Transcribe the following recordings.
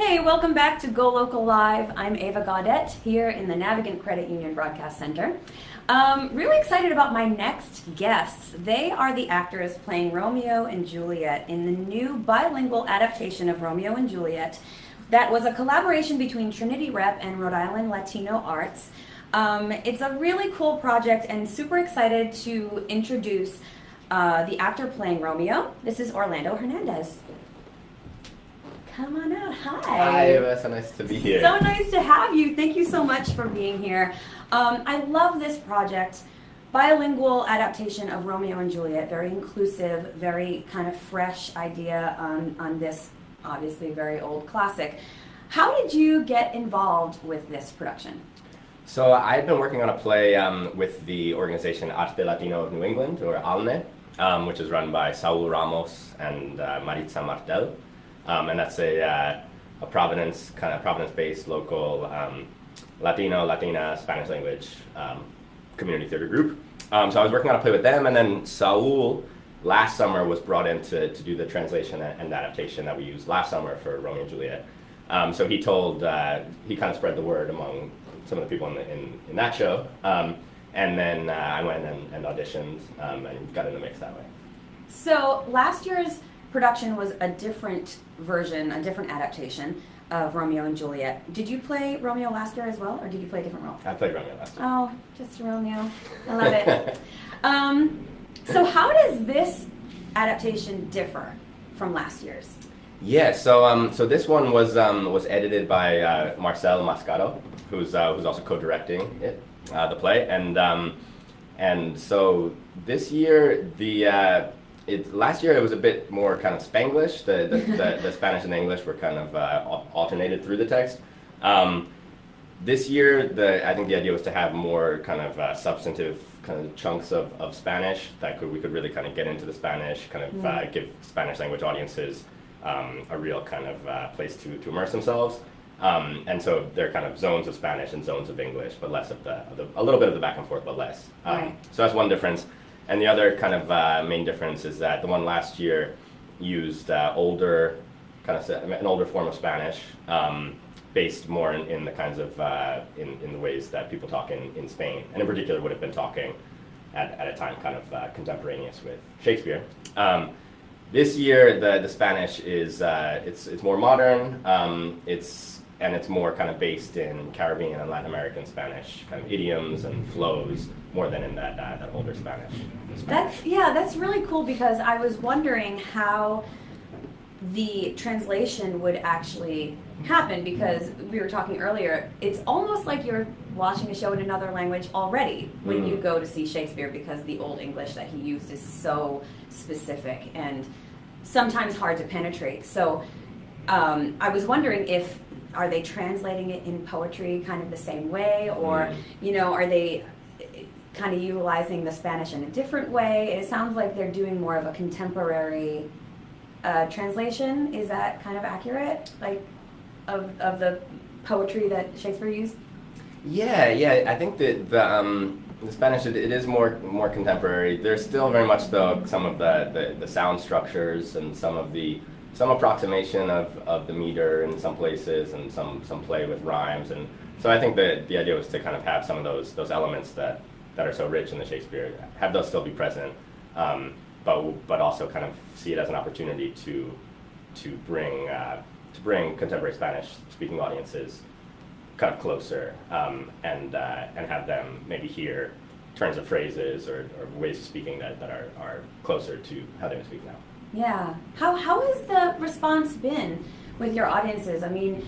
Hey, welcome back to Go Local Live. I'm Ava Gaudet here in the Navigant Credit Union Broadcast Center. Really excited about my next guests. They are the actors playing Romeo and Juliet in the new bilingual adaptation of Romeo and Juliet that was a collaboration between Trinity Rep and Rhode Island Latino Arts. It's a really cool project and super excited to introduce the actor playing Romeo. This is Orlando Hernandez. Come on out. Hi. Hi, Eva. So nice to be here. So nice to have you. Thank you so much for being here. I love this project. Bilingual adaptation of Romeo and Juliet. Very inclusive, very kind of fresh idea on this obviously very old classic. How did you get involved with this production? So I had been working on a play with the organization Arte Latino of New England, or ALNE, which is run by Saul Ramos and Maritza Martel. And that's a Providence-based local Latino, Latina, Spanish language community theater group. So I was working on a play with them, and then Saul last summer was brought in to do the translation and adaptation that we used last summer for Romeo and Juliet. So he kind of spread the word among some of the people in that show. And then I went and auditioned and got in the mix that way. So last year's production was a different version, a different adaptation of Romeo and Juliet. Did you play Romeo last year as well, or did you play a different role? I played Romeo last year. Oh, just Romeo. I love it. So how does this adaptation differ from last year's? Yeah, so this one was edited by Marcel Mascaro, who's also co-directing it, the play, and so this year last year it was a bit more kind of Spanglish. The Spanish and the English were kind of alternated through the text. This year, I think the idea was to have more kind of substantive kind of chunks of Spanish that we could really kind of get into the Spanish, kind of give Spanish language audiences a real kind of place to immerse themselves. And so there are kind of zones of Spanish and zones of English, but less of a little bit of the back and forth, but less. Right. So that's one difference. And the other kind of main difference is that the one last year used an older form of Spanish, based more in the kinds of in the ways that people talk in Spain, and in particular would have been talking at a time kind of contemporaneous with Shakespeare. This year the Spanish is it's more modern. It's more kind of based in Caribbean and Latin American Spanish kind of idioms and flows more than in that older Spanish. That's really cool, because I was wondering how the translation would actually happen, because we were talking earlier, it's almost like you're watching a show in another language already when you go to see Shakespeare, because the Old English that he used is so specific and sometimes hard to penetrate. So I was wondering are they translating it in poetry kind of the same way, or are they kind of utilizing the Spanish in a different way? It sounds like they're doing more of a contemporary translation. Is that kind of accurate, like of the poetry that Shakespeare used? Yeah. I think that the Spanish it is more contemporary. There's still very much though some of the sound structures and some approximation of the meter in some places, and some play with rhymes, and so I think that the idea was to kind of have some of those elements that are so rich in the Shakespeare, have those still be present, but also kind of see it as an opportunity to bring contemporary Spanish speaking audiences kind of closer, and have them maybe hear turns of phrases or ways of speaking that are closer to how they would speak now. Yeah. How has the response been with your audiences? I mean,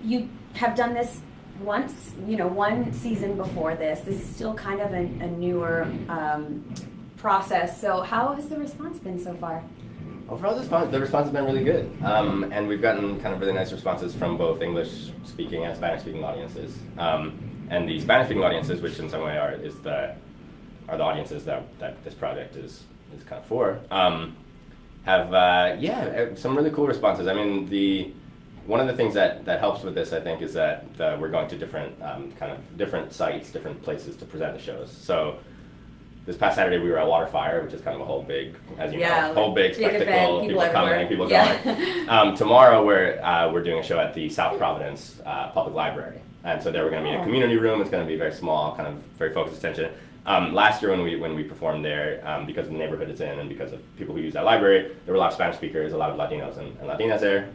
you have done this once, one season before this. This is still kind of a newer process. So how has the response been so far? Overall, the response has been really good. And we've gotten kind of really nice responses from both English-speaking and Spanish-speaking audiences. And the Spanish-speaking audiences, which in some way are the audiences that this project is kind of for, have some really cool responses. I mean, one of the things that helps with this, I think, is that we're going to different sites, different places to present the shows. So this past Saturday we were at Waterfire, which is kind of a whole big, as you know, whole big big spectacle. Event, people coming, people going. Tomorrow we're doing a show at the South Providence Public Library, and so there we're going to be in a community room. It's going to be very small, kind of very focused attention. Last year when we performed there, because of the neighborhood it's in and because of people who use that library, there were a lot of Spanish speakers, a lot of Latinos and Latinas there.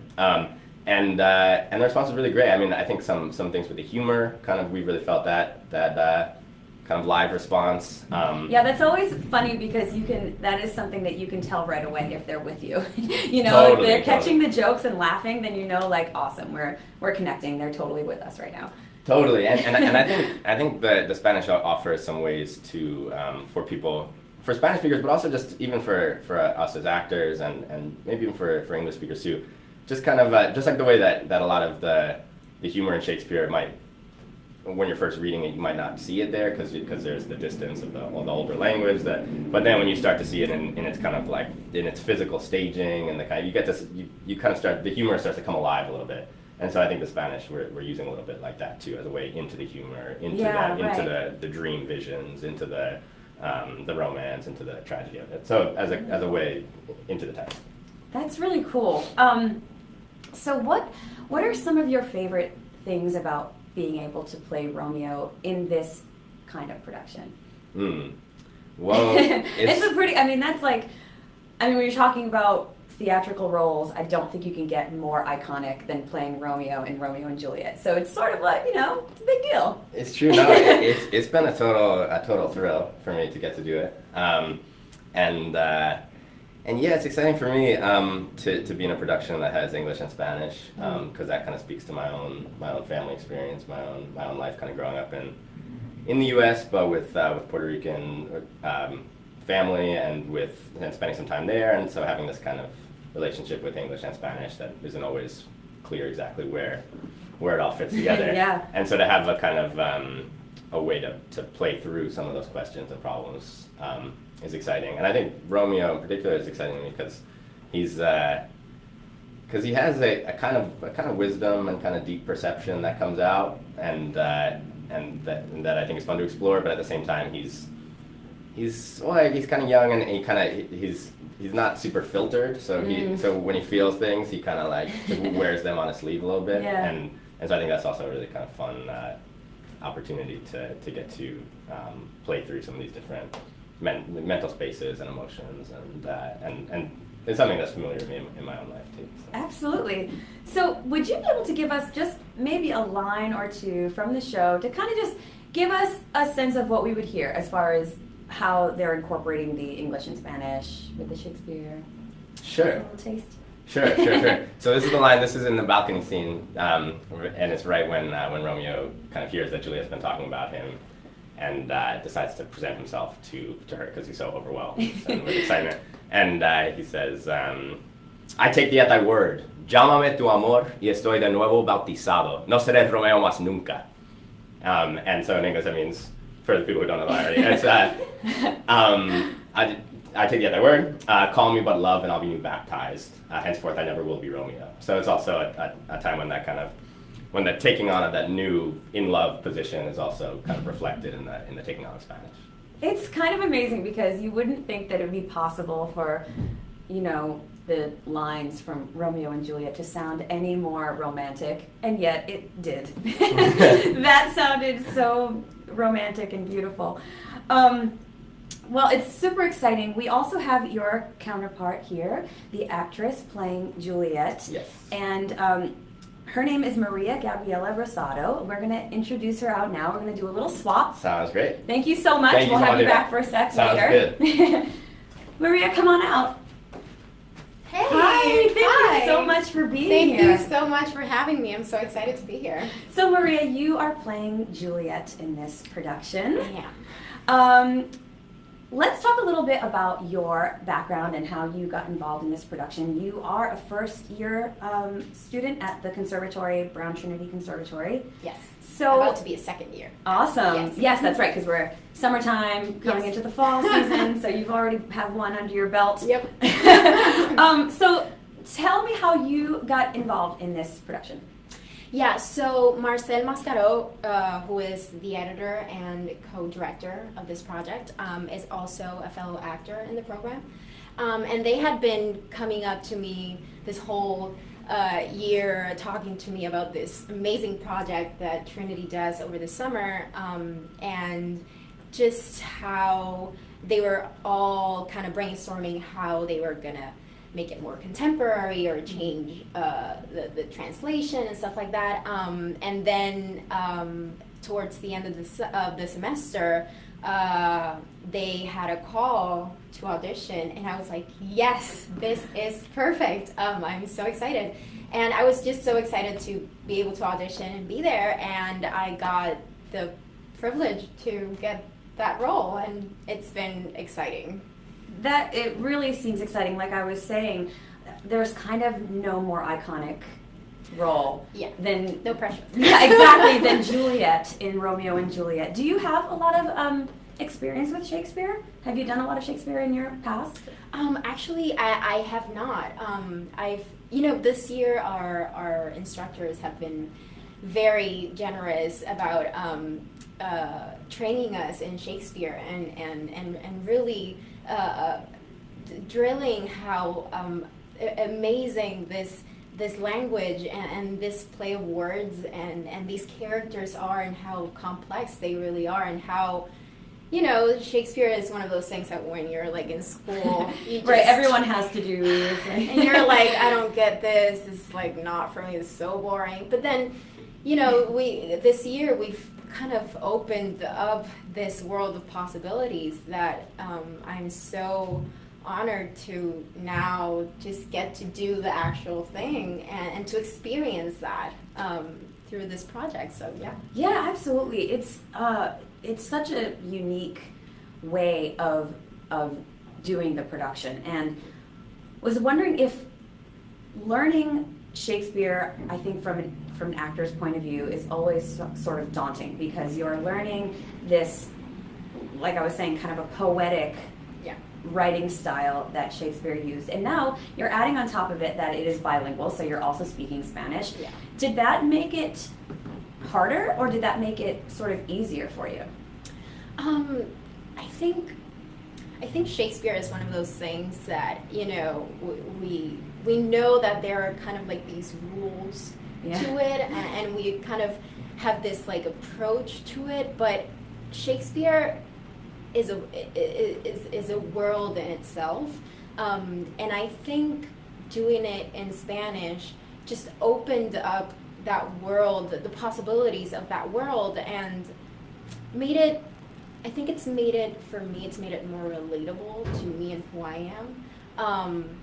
And the response was really great. I mean, I think some things with the humor, kind of, we really felt that kind of live response. Yeah, that's always funny because that is something that you can tell right away if they're with you. You know, Totally, if they're catching the jokes and laughing, then you know, like, awesome, we're connecting. They're totally with us right now. Totally, and I think the Spanish offers some ways to for people, for Spanish speakers, but also just even for us as actors and maybe even for English speakers too. Just kind of just like the way that a lot of the humor in Shakespeare might, when you're first reading it, you might not see it there because there's the distance of the older language. But then when you start to see it in its kind of like in its physical staging and the kind of, you get this, you kind of start, the humor starts to come alive a little bit. And so I think the Spanish we're using a little bit like that too, as a way into the humor, into the dream visions, into the romance, into the tragedy of it. So as a way into the text. That's really cool. So what are some of your favorite things about being able to play Romeo in this kind of production? Well, it's a pretty, when you're talking about theatrical roles, I don't think you can get more iconic than playing Romeo in Romeo and Juliet. So it's sort of like, it's a big deal. It's true. No, it's been a total thrill for me to get to do it. And yeah, it's exciting for me to be in a production that has English and Spanish, because that kind of speaks to my own family experience, my own life, kind of growing up in the U.S., but with Puerto Rican family and spending some time there, and so having this kind of relationship with English and Spanish that isn't always clear exactly where it all fits together. Yeah. And so to have a kind of a way to play through some of those questions and problems is exciting. And I think Romeo in particular is exciting to me because he has a kind of wisdom and kind of deep perception that comes out, and that I think is fun to explore. But at the same time, he's kind of young, and he's not super filtered. So so when he feels things, he kind of like wears them on his sleeve a little bit. Yeah. And so I think that's also a really kind of fun opportunity to get to play through some of these different mental spaces and emotions, and it's something that's familiar to me in my own life too. So. Absolutely. So would you be able to give us just maybe a line or two from the show to kind of just give us a sense of what we would hear as far as how they're incorporating the English and Spanish with the Shakespeare? Sure. A little taste. Sure. So this is the line. This is in the balcony scene, and it's right when Romeo kind of hears that Juliet's been talking about him, and decides to present himself to her because he's so overwhelmed and with excitement. And he says, "I take thee at thy word. Llámame tu amor y estoy de nuevo bautizado. No seré Romeo más nunca." And so in English that means, for the people who don't know that already, it's I take thee at thy word. Call me but love, and I'll be new baptized. Henceforth I never will be Romeo. So it's also a time when that kind of, when the taking on of that new in love position is also kind of reflected in the taking on of Spanish. It's kind of amazing because you wouldn't think that it would be possible for, the lines from Romeo and Juliet to sound any more romantic, and yet it did. That sounded so romantic and beautiful. Well, it's super exciting. We also have your counterpart here, the actress playing Juliet. Yes. And her name is Gabriela Rosado. We're going to introduce her out now. We're going to do a little swap. Sounds great. Thank you so much. We'll have you back for a sec later. Sounds good. Maria, come on out. Hey! Hi, thank you so much for being here. Thank you so much for having me. I'm so excited to be here. So Maria, you are playing Juliet in this production. I am. Let's talk a little bit about your background and how you got involved in this production. You are a first-year student at the conservatory, Brown Trinity Conservatory. Yes. So about to be a second year. Awesome. Yes, that's right, because we're summertime, coming into the fall season, so you've already have one under your belt. Yep. So tell me how you got involved in this production. Yeah, so Marcel Mascaro, who is the editor and co-director of this project, is also a fellow actor in the program. And they had been coming up to me this whole year talking to me about this amazing project that Trinity does over the summer, and just how they were all kind of brainstorming how they were gonna make it more contemporary or change the translation and stuff like that. And then towards the end of the semester, they had a call to audition, and I was like, yes, this is perfect. I'm so excited. And I was just so excited to be able to audition and be there, and I got the privilege to get that role, and it's been exciting. That it really seems exciting. Like I was saying, there's kind of no more iconic role than no pressure. Yeah, exactly. Than Juliet in Romeo and Juliet. Do you have a lot of experience with Shakespeare? Have you done a lot of Shakespeare in your past? Actually, I have not. This year our instructors have been very generous about training us in Shakespeare and really drilling how amazing this language and this play of words and these characters are, and how complex they really are, and how, Shakespeare is one of those things that when you're like in school, right, everyone has to do this. And you're like, I don't get this. This is like not for me. It's so boring. But then, this year we've kind of opened up this world of possibilities that I'm so honored to now just get to do the actual thing and to experience that through this project. So yeah, absolutely. It's such a unique way of doing the production, and was wondering if learning Shakespeare, I think from an actor's point of view, is always sort of daunting, because you're learning this, like I was saying, kind of a poetic writing style that Shakespeare used, and now you're adding on top of it that it is bilingual, so you're also speaking Spanish. Yeah. Did that make it harder, or did that make it sort of easier for you? I think Shakespeare is one of those things that we know that there are kind of like these rules to it, and we kind of have this like approach to it, but Shakespeare is a world in itself, and I think doing it in Spanish just opened up that world, the possibilities of that world, and made it, I think it's made it, for me, it's made it more relatable to me and who I am.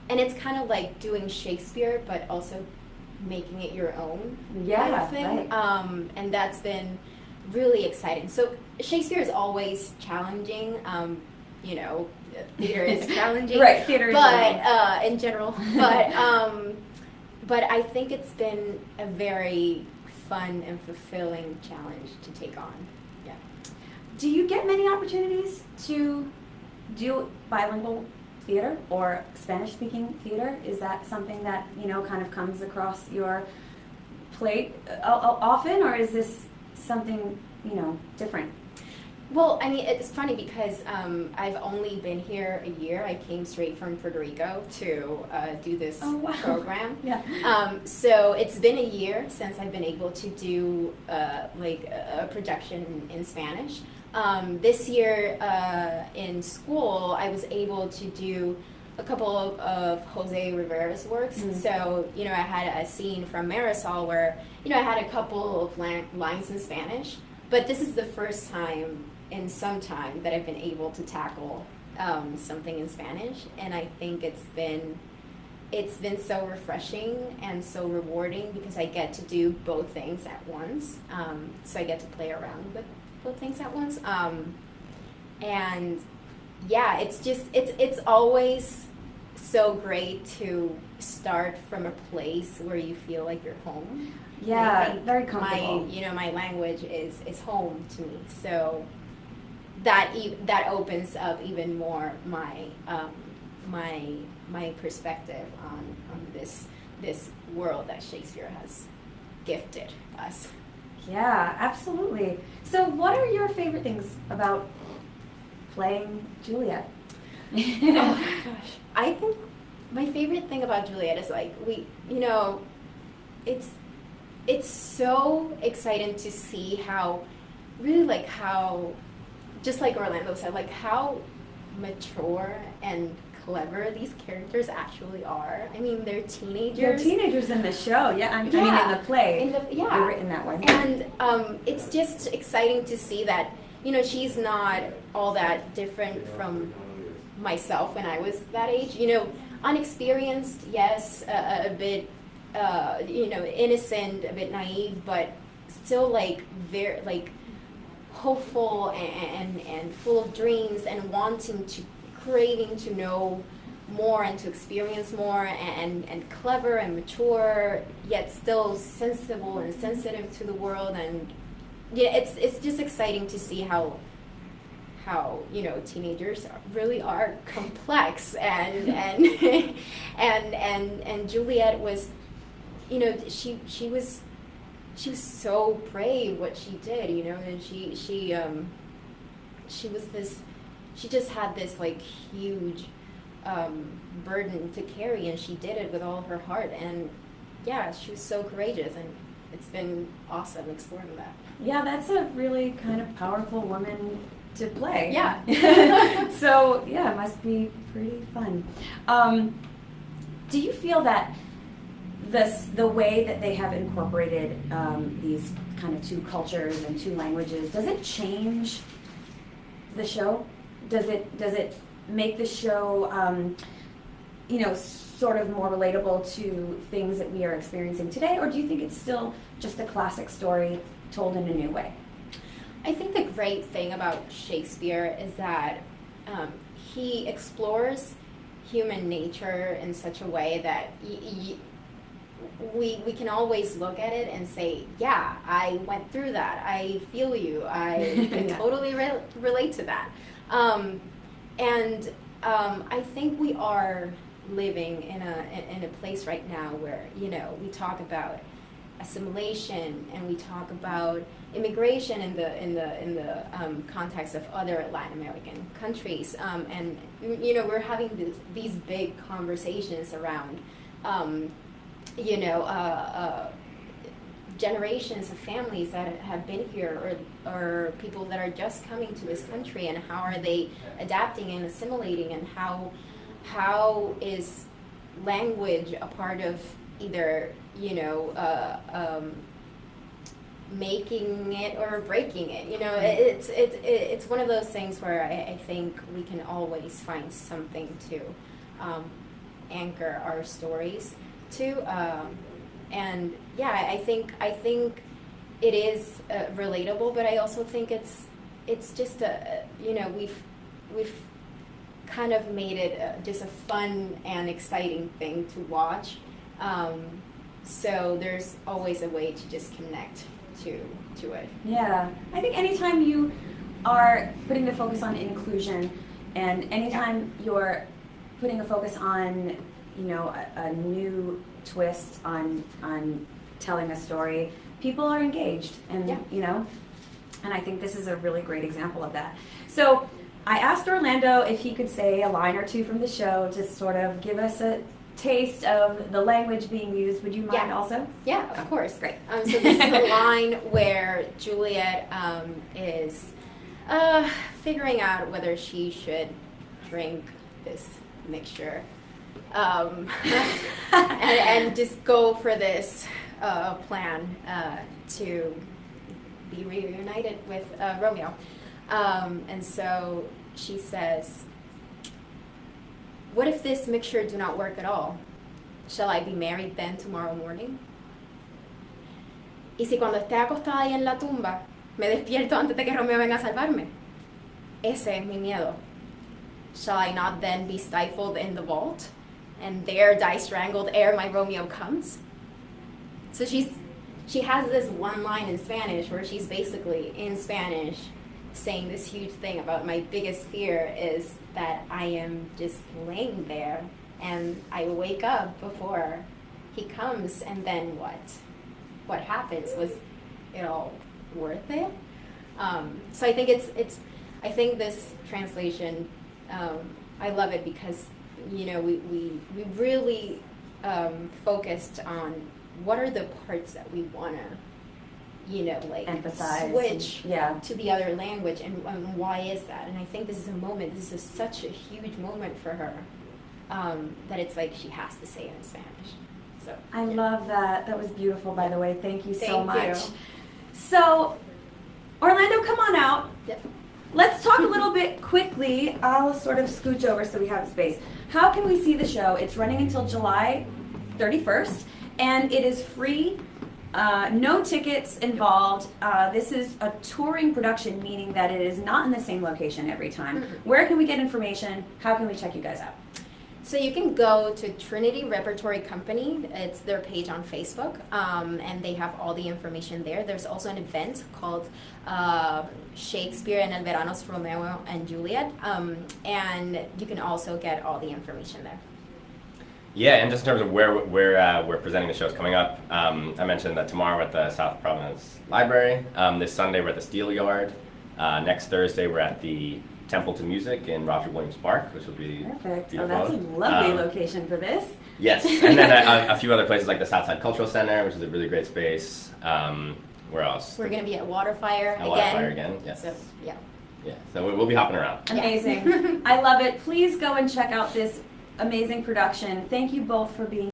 And it's kind of like doing Shakespeare, but also making it your own kind of thing. Right. And that's been really exciting. So Shakespeare is always challenging. Theater is challenging. Right, theater is challenging. In general. But I think it's been a very fun and fulfilling challenge to take on. Yeah. Do you get many opportunities to do bilingual theater or Spanish-speaking theater? Is that something that, kind of comes across your plate often, or is this something, different? Well, I mean, it's funny because I've only been here a year. I came straight from Puerto Rico to do this program. Yeah. So it's been a year since I've been able to do a projection in Spanish. This year in school, I was able to do a couple of Jose Rivera's works. Mm-hmm. So, I had a scene from Marisol where, I had a couple of lines in Spanish, but this is the first time in some time that I've been able to tackle something in Spanish, and I think it's been so refreshing and so rewarding because I get to do both things at once. So I get to play around with both things at once. And yeah, it's always so great to start from a place where you feel like you're home. Yeah, very comfortable. My language is home to me. So that opens up even more my my perspective on this world that Shakespeare has gifted us. Yeah, absolutely. So what are your favorite things about playing Juliet? Oh my gosh. I think my favorite thing about Juliet is like it's so exciting to see how really like how, just like Orlando said, like how mature and clever these characters actually are. I mean, they're teenagers. They're teenagers in the show, I mean in the play. They're written that way. And it's just exciting to see that, she's not all that different from myself when I was that age. Unexperienced, yes, a bit, innocent, a bit naive, but still like very like hopeful and full of dreams and craving to know more and to experience more, and clever and mature, yet still sensible and sensitive to the world. And it's just exciting to see how teenagers really are complex, and and Juliet was, she was so brave what she did, and she just had this like huge burden to carry, and she did it with all her heart. And yeah, she was so courageous, and it's been awesome exploring that. Yeah, that's a really kind of powerful woman to play. Yeah. So yeah, it must be pretty fun. Do you feel that the way that they have incorporated these kind of two cultures and two languages, does it change the show? Does it make the show sort of more relatable to things that we are experiencing today, or do you think it's still just a classic story told in a new way? I think the great thing about Shakespeare is that he explores human nature in such a way that we can always look at it and say, yeah, I went through that. I feel you. I can totally relate to that. I think we are living in a place right now where we talk about assimilation, and we talk about immigration in the context of other Latin American countries, and we're having these big conversations around generations of families that have been here, or people that are just coming to this country, and how are they adapting and assimilating, and how is language a part of either making it or breaking it. It's one of those things where I think we can always find something to anchor our stories to, and yeah, I think it is relatable, but I also think it's just we've kind of made it just a fun and exciting thing to watch. So there's always a way to just connect to it. Yeah, I think anytime you are putting the focus on inclusion, and anytime you're putting a focus on a new twist on telling a story, people are engaged, and and I think this is a really great example of that. So I asked Orlando if he could say a line or two from the show to sort of give us a taste of the language being used. Would you mind also? Yeah, of course. Great. So this is a line where Juliet is figuring out whether she should drink this mixture and just go for this plan to be reunited with Romeo. And so she says, "What if this mixture do not work at all? Shall I be married then tomorrow morning? Y si cuando esté acostada ahí en la tumba, me despierto antes de que Romeo venga a salvarme? Ese es mi miedo. Shall I not then be stifled in the vault, and there die strangled ere my Romeo comes?" So she has this one line in Spanish where she's basically in Spanish saying this huge thing about my biggest fear is that I am just laying there and I wake up before he comes, and then what? what happens? Was it all worth it? So I think I think this translation, I love it because, you know, we really focused on what are the parts that we want to, you know, like emphasize, switch yeah, to the other language, and why is that? And I think this is a moment, this is such a huge moment for her, that it's like she has to say it in Spanish. So I love that. That was beautiful, by the way. Thank you so Thank much. you. So, Orlando, come on out. Yep. Let's talk a little bit quickly. I'll sort of scooch over so we have space. How can we see the show? It's running until July 31st, and it is free. No tickets involved. This is a touring production, meaning that it is not in the same location every time. Mm-hmm. Where can we get information? How can we check you guys out? So you can go to Trinity Repertory Company. It's their page on Facebook, and they have all the information there. There's also an event called Shakespeare and El Verano's Romeo and Juliet, and you can also get all the information there. Yeah, and just in terms of where we're presenting the shows coming up, I mentioned that tomorrow we're at the South Providence Library. This Sunday we're at the Steel Yard. Next Thursday we're at the Temple to Music in Roger Williams Park, which will be perfect. beautiful. Oh, that's a lovely location for this. Yes, and then a few other places like the Southside Cultural Center, which is a really great space. Where else? We're going to be at Waterfire again. Waterfire again, yes. So, yeah. Yeah, so we'll be hopping around. Amazing. I love it. Please go and check out this amazing production. Thank you both for being